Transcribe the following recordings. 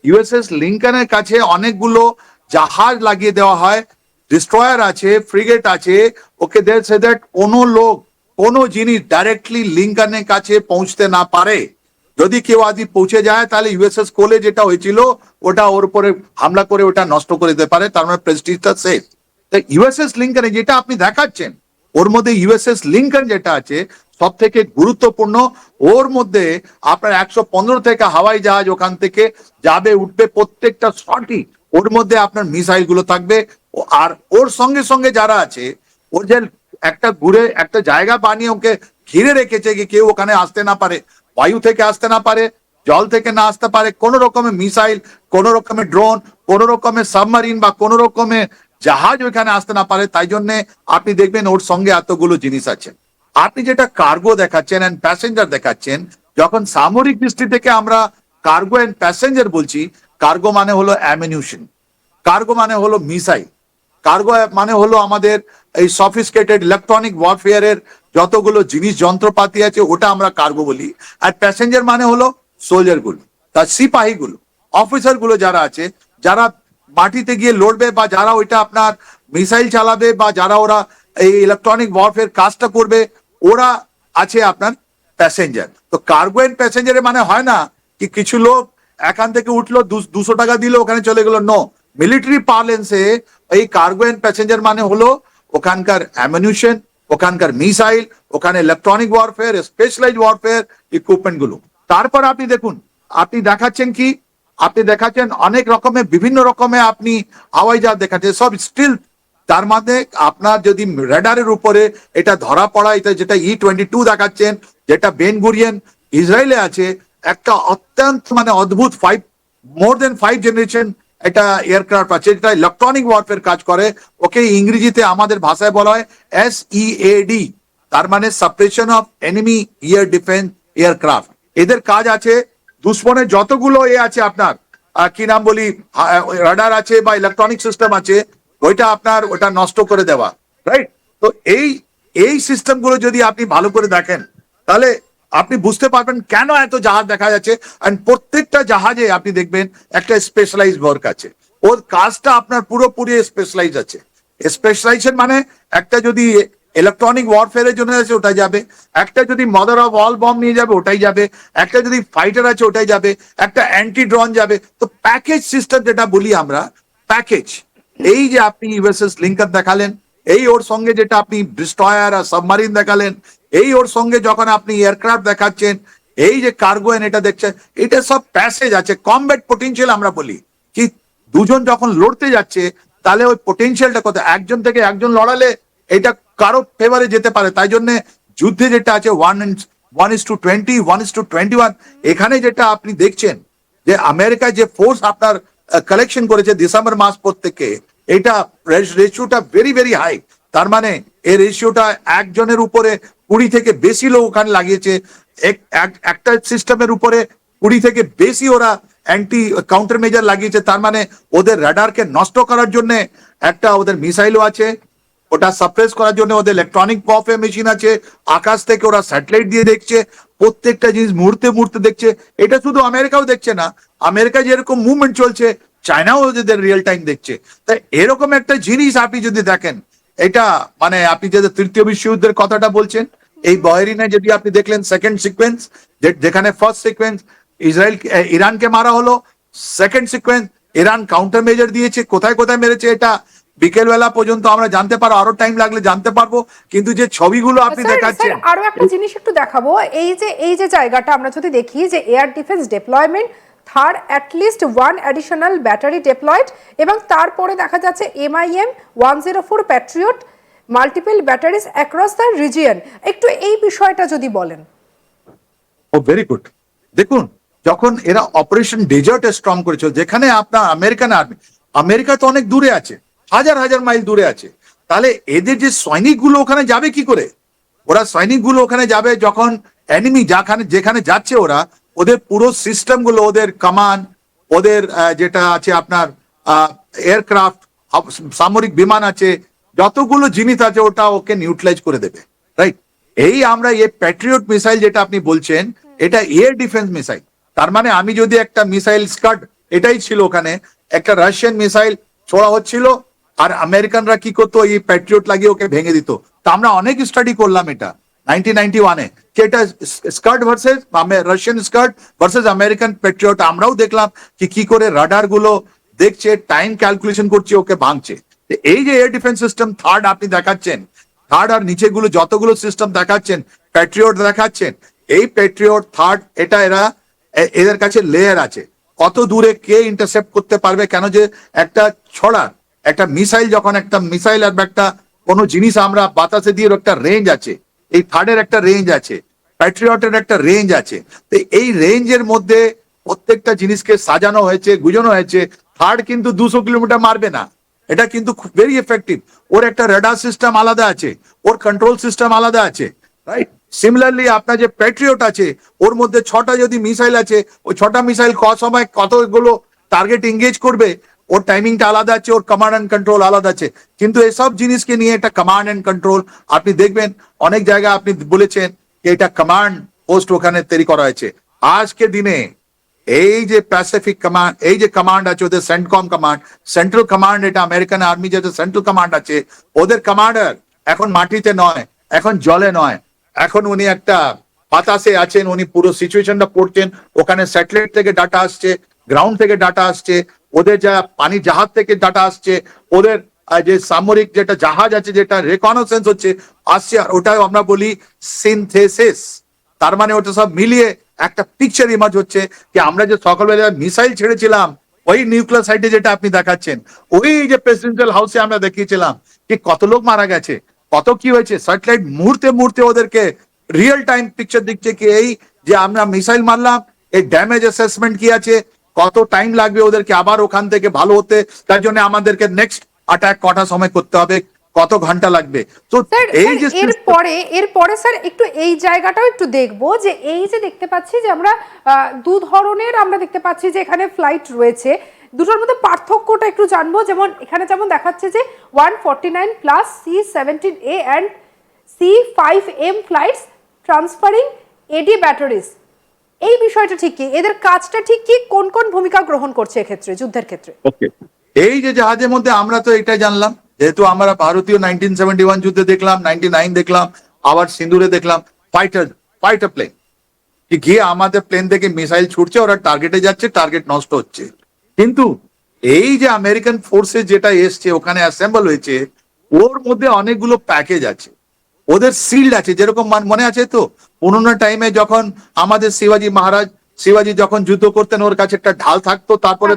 USS লিঙ্কনের কাছে অনেকগুলো জাহাজ লাগিয়ে দেওয়া হয়, ডিস্ট্রয়ার আছে, ফ্রিগেট আছে। ওকে দ্যাট সে দ্যাট কোনো লোক কোনো জিনিস ডাইরেক্টলি লিঙ্কনের কাছে পৌঁছতে না পারে। যদি কেউ আদি পৌঁছে যায় তাহলে ইউএসএস কোলে যেটা হয়েছিল ওটা ওর উপরে হামলা করে ওটা নষ্ট করে দিতে পারে, তার মানে প্রেস্টিজটা শেষ। ইউএসএস লিঙ্কনে যেটা আপনি দেখাচ্ছেন ওর মধ্যে ইউএসএস লিঙ্কন যেটা আছে সব থেকে গুরুত্বপূর্ণ। ওর মধ্যে আপনার 115 থেকে হাওয়াই জাহাজ ওখান থেকে যাবে উঠবে, প্রত্যেকটা শটই ওর মধ্যে আপনার মিসাইল গুলো থাকবে। আর ওর সঙ্গে সঙ্গে যারা আছে ওর যে একটা ঘুরে একটা জায়গা বানিয়ে ওকে ঘিরে রেখেছে যে কেউ ওখানে আসতে না পারে, বায়ু থেকে আসতে না পারে, জল থেকে না আসতে পারে, কোন রকমের মিসাইল, কোন রকমের ড্রোন, কোন রকমের সাবমারিন বা কোন রকমের জাহাজ ওইখানে আসতে না পারে। তাই জন্য আপনি দেখবেন ওর সঙ্গে এতগুলো জিনিস আছে। আপনি যেটা কার্গো দেখাচ্ছেন এন্ড প্যাসেঞ্জার দেখাচ্ছেন, যখন সামরিক দৃষ্টি থেকে আমরা কার্গো এন্ড প্যাসেঞ্জার বলছি, কার্গো মানে হলো অ্যামিনিউশন, কার্গো মানে হলো মিসাইল, কার্গো মানে হলো আমাদের এই সফিস্টিকেটেড ইলেকট্রনিক ওয়ারফেয়ারের যতগুলো জিনিস যন্ত্রপাতি আছে ওটা আমরা কার্গো বলি। আর প্যাসেঞ্জার মানে হলো সোলজার গুলো, তার সিপাহী গুলো, অফিসার গুলো যারা আছে, যারা মাটিতে গিয়ে লড়বে বা যারা ওইটা আপনার মিসাইল চালাবে বা যারা ওরা এই ইলেকট্রনিক ওয়ারফেয়ার কাজটা করবে, ওরা আছে আপনার প্যাসেঞ্জার। তো কার্গো এন্ড প্যাসেঞ্জারের মানে হয় না কি কিছু লোক এখান থেকে উঠলো 200 টাকা দিল ওখানে চলে গেল, নো। মিলিটারি পার্লেন্সে এই কার্গো এন্ড প্যাসেঞ্জার মানে হলো ওখানকার অ্যামিনিউশন, ওখানকার মিসাইল, ওখানে electronic warfare, specialise warfare equipment গুলো। তারপর আপনি দেখুন, আপনি দেখাচ্ছেন কি, আপনি দেখাচ্ছেন অনেক রকমের বিভিন্ন রকমের আপনি হাওয়াই জাহাজ দেখাচ্ছেন, সব স্টিল। তার মধ্যে আপনার যদি রেডারের উপরে এটা ধরা পড়া, এটা যেটা E-22 দেখাচ্ছেন, যেটা বেন গুরিয়ন ইসরায়েলে আছে, একটা অত্যন্ত মানে অদ্ভুত মোর দেন 5 জেনারেশন এটা এয়ারক্রাফট আছে, যেটা ইলেকট্রনিক ওয়ারফেয়ার কাজ করে। ওকে ইংরেজিতে আমাদের ভাষায় বলা হয় SEAD, তার মানে suppression of enemy air defence aircraft. এদের কাজ আছে দুশ্মনের যতগুলো আছে আপনার কি নাম বলি রাডার আছে বা ইলেকট্রনিক সিস্টেম আছে, ওইটা আপনার ওটা নষ্ট করে দেওয়া, রাইট। তো এই সিস্টেম গুলো যদি আপনি ভালো করে দেখেন তাহলে আপনি বুঝতে পারবেন কেন এত জাহাজ দেখা যাচ্ছে। আর প্রত্যেকটা জাহাজে আপনি দেখবেন একটা স্পেশালাইজ ওয়ার্ক আছে, ওর কাজটা আপনার পুরোপুরি স্পেশালাইজ আছে। স্পেশালাইজেশন মানে একটা যদি ইলেকট্রনিক ওয়ারফেয়ারের জন্য আছে ওটাই যাবে, একটা যদি মাদার অফ অল বম্ব নিয়ে যাবে ওটাই যাবে, একটা যদি ফাইটার আছে ওটাই যাবে, একটা অ্যান্টি ড্রোন যাবে। তো প্যাকেজ সিস্টেম যেটা বলি আমরা, প্যাকেজ। এই যে আপনি ইউএসএস লিঙ্কন দেখালেন, এই ওর সঙ্গে যেটা আপনি ডিস্ট্রয়ার আর সাবমারিন দেখালেন, এই ওর সঙ্গে যখন আপনি এয়ারক্রাফট দেখাচ্ছেন, এই যে কার্গো এন এটা দেখছেন, এটা সব প্যাসেজ আছে। কমব্যাট পোটেনশিয়াল আমরা বলি কি, দুজন যখন লড়তে যাচ্ছে তাহলে ওই পোটেনশিয়ালটা কত, একজন থেকে একজন লড়ালে এটা কারো ফেভারে যেতে পারে। তাই জন্য যুদ্ধে যেটা আছে 1:20, 1:21, এখানে যেটা আপনি দেখছেন যে আমেরিকা যে ফোর্স আপনার কালেকশন করেছে ডিসেম্বর মাস পর থেকে, এটা রেশিওটা ভেরি ভেরি হাই। তার মানে এই রেশিওটা একজনের উপরে 20 থেকে বেশি লোক ওখানে লাগিয়েছে, একটা সিস্টেমের উপরে 20 থেকে বেশি ওরা অ্যান্টি কাউন্টার মেজার লাগিয়েছে। তার মানে ওদের রাডারকে নষ্ট করার জন্য একটা ওদের মিসাইলও আছে, ওটা সাপ্রেস করার জন্য ওদের ইলেকট্রনিক ওয়ারফেয়ার মেশিন আছে, আকাশ থেকে ওরা স্যাটেলাইট দিয়ে দেখছে, প্রত্যেকটা জিনিস মুহূর্তে মুহূর্তে দেখছে। এটা শুধু আমেরিকাও দেখছে না, আমেরিকা যেরকম মুভমেন্ট চলছে চায়নাও ওদের রিয়েল টাইম দেখছে। তাই এরকম একটা জিনিস আপনি যদি দেখেন, এটা মানে আপনি যে তৃতীয় বিশ্বযুদ্ধের কথাটা বলছেন, এই বহরিনে যদি আপনি দেখলেন সেকেন্ড সিকোয়েন্স, যেখানে ফার্স্ট সিকোয়েন্স ইরানকে মারা হলো, second sequence Iran counter measure দিয়েছে, কোথায় কোথায় মেরেছে এটা বিকেলবেলা পর্যন্ত আমরা জানতে পারবো, আরো টাইম লাগলে জানতে পারবো। কিন্তু যে ছবিগুলো আপনি দেখাচ্ছেন, আরো একটা জিনিস একটু দেখাবো, এই যে জায়গাটা আমরা যদি দেখি যে এয়ার ডিফেন্স ডেপ্লয়মেন্ট, থার অ্যাটলিস্ট 1 অ্যাডিশনাল ব্যাটারি ডেপ্লয়েড, এবং তারপরে দেখা যাচ্ছে MIM 104 Patriot multiple batteries across the region. একটু এই বিষয়টা যদি বলেন। ও ভেরি গুড। দেখুন, যখন এরা অপারেশন ডেজার্টে স্ট্রং করেছিল, যেখানে আপনার আমেরিকান আর্মি, আমেরিকা তো অনেক দূরে আছে, হাজার হাজার মাইল দূরে আছে, তাহলে এদের যে সৈনিকগুলো ওখানে যাবে কি করে? ওরা সৈনিকগুলো ওখানে যাবে যখন এনিমি যেখানে যাচ্ছে ওরা, ওদের পুরো সিস্টেম গুলো, ওদের কামান, ওদের যেটা আছে আপনার এয়ারক্রাফট, সামরিক বিমান আছে, যতগুলো জিনিস আছে ওটা ওকে নিউট্রালাইজ করে দেবে, রাইট। এই আমরা এই প্যাট্রিয়ট মিসাইল যেটা আপনি বলছেন, এটা এয়ার ডিফেন্স মিসাইল। তার মানে আমি যদি একটা মিসাইল স্কাড এটাই ছিল ওখানে, একটা রাশিয়ান মিসাইল ছোড়া হচ্ছিল আর আমেরিকানরা কি করতো, এই প্যাট্রিয়ট লাগিয়ে ওকে ভেঙে দিত। তা আমরা অনেক স্টাডি করলাম এটা 1991-এ, যে এটা skirt versus Russian skirt versus American Patriot. আমরাও দেখলাম কি করে রাডার গুলো দেখছে, টাইম ক্যালকুলেশন করছে, ওকে ভাঙছে। তো এই যে এয়ার ডিফেন্স সিস্টেম থার্ড আপনি দেখাচ্ছেন, থার্ড আর নিচেগুলো যতগুলো সিস্টেম দেখাচ্ছেন, প্যাট্রিয়ট দেখাচ্ছেন, এই প্যাট্রিয়ট থার্ড, এটা এদের কাছে লেয়ার আছে, কত দূরে কে ইন্টারসেপ্ট করতে পারবে। কেন যে একটা ছড়া, একটা মিসাইল, যখন একটা মিসাইল আর একটা কোনো জিনিস আমরা বাতাসে দিয়ে, একটা রেঞ্জ আছে, এই থার্ডের একটা রেঞ্জ আছে, প্যাট্রিয়টের একটা রেঞ্জ আছে। তো এই রেঞ্জের মধ্যে প্রত্যেকটা জিনিসকে সাজানো হয়েছে, গুজানো হয়েছে। থার্ড কিন্তু 200 কিলোমিটার মারবে না, এটা কিন্তু ভেরি এফেক্টিভ। ওর একটা রেডার সিস্টেম আলাদা আছে, ওর কন্ট্রোল সিস্টেম আলাদা আছে, রাইট? সিমিলারলি আপনার যে প্যাট্রিয়ট আছে, ওর মধ্যে 6টা যদি মিসাইল আছে, ওই 6টা মিসাইল সময় কতগুলো টার্গেট এঙ্গেজ করবে, ওর টাইমিংটা আলাদা আছে, ওর কমান্ড এন্ড কন্ট্রোল আলাদা আছে। কিন্তু এসব জিনিসকে নিয়ে একটা কমান্ড এন্ড কন্ট্রোল আপনি দেখবেন অনেক জায়গায় আপনি বলেছেন যে এটা কমান্ড পোস্ট ওখানে তৈরি করা হয়েছে। আজকে দিনে এই যে প্যাসিফিক কমান্ড, এই যে কমান্ড আছে ওদের, সেন্টকম কমান্ড, সেন্ট্রাল কমান্ড, এটা আমেরিকান আর্মি যে সেন্ট্রাল কমান্ড আছে, ওদের কমান্ডার এখন মাটিতে নয়, এখন জলে নয়, এখন উনি একটা বাতাসে আছেন, উনি পুরো সিচুয়েশনটা পড়ছেন। ওখানে স্যাটেলাইট থেকে ডাটা আসছে, গ্রাউন্ড থেকে ডাটা আসছে, ওদের যা পানি জাহাজ থেকে ডাটা আসছে, ওদের যে সামরিক যেটা জাহাজ আছে, যেটা রেকনসেন্স হচ্ছে আসছে, আর ওটাও আমরা বলি সিনথেসিস। তার মানে ওটা সব মিলিয়ে একটা পিকচার ইমাজ হচ্ছে যে আমরা যে সকালবেলা মিসাইল ছেড়েছিলাম, ওই নিউক্লিয়ার সাইটে যেটা আপনি দেখাচ্ছেন, ওই যে প্রেসিডেন্সিয়াল হাউসে আমরা দেখিয়েছিলাম যে কত লোক মারা গেছে, কত কি হয়েছে। স্যাটেলাইট মুহূর্তে মুহূর্তে ওদেরকে রিয়েল টাইম পিকচার দিচ্ছে কি এই যে আমরা মিসাইল মারলাম, এই ড্যামেজ অ্যাসেসমেন্ট কি আছে, কত টাইম লাগবে ওদেরকে আবার ওখান থেকে ভালো হতে, তার জন্য আমাদেরকে নেক্সট অ্যাটাক কটা সময় করতে হবে, কত ঘন্টা লাগবে। তো স্যার এই যে এরপরে স্যার একটু এই জায়গাটাও একটু দেখবো, যে এই যে দেখতে পাচ্ছি যে আমরা দু ধরনের আমরা দেখতে পাচ্ছি যে এখানে ফ্লাইট রয়েছে, দুটোর মধ্যে পার্থক্যটা একটু জানবো। যেমন এখানে যেমন দেখাচ্ছে যে 149 plus C-17A and C-5M flights transferring AD batteries, এই বিষয়টা ঠিক কি, এদের কাজটা ঠিক কি, কোন কোন ভূমিকা গ্রহণ করছে এক্ষেত্রে, যুদ্ধের ক্ষেত্রে? ওকে, এই যে জাহাজের মধ্যে আমরা তো এটা জানলাম, যেহেতু আমরা ভারতীয় 1971 যুদ্ধে দেখলাম, 99 দেখলাম, আবার সিন্দুরে দেখলাম, ফাইটার প্লেন গিয়ে আমাদের প্লেন থেকে মিসাইল ছুটছে, ওরা টার্গেটে যাচ্ছে, টার্গেট নষ্ট হচ্ছে। কিন্তু এই যে আমেরিকান ফোর্সে যেটা এসছে, ওখানে অ্যাসেম্বল হয়েছে, ওর মধ্যে অনেকগুলো প্যাকেজ আছে, ওদের সিল্ড আছে। যেরকম মনে আছে তো পুরোনো টাইমে যখন আমাদের শিবাজি যখন যুদ্ধ করতেন, ওর কাছে একটা ঢাল থাকতো, তারপরে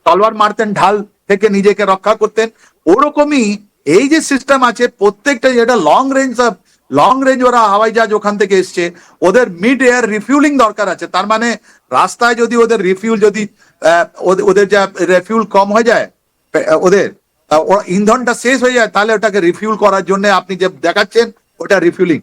তলোয়ার মারতেন, ঢাল থেকে নিজেকে রক্ষা করতেন। ওরকমই এই যে সিস্টেম আছে, প্রত্যেকটা যেটা লং রেঞ্জ ওরা হাওয়াই জাহাজ ওখান থেকে এসছে, ওদের মিড এয়ার রিফিউলিং দরকার আছে। তার মানে রাস্তায় যদি ওদের রিফিউল, যদি ওদের যা রিফিউল কম হয়ে যায়, ওদের ইন্ধনটা শেষ হয়ে যায়, তাহলে ওটাকে রিফিউল করার জন্য আপনি যে দেখাচ্ছেন ওটা রিফিউলিং।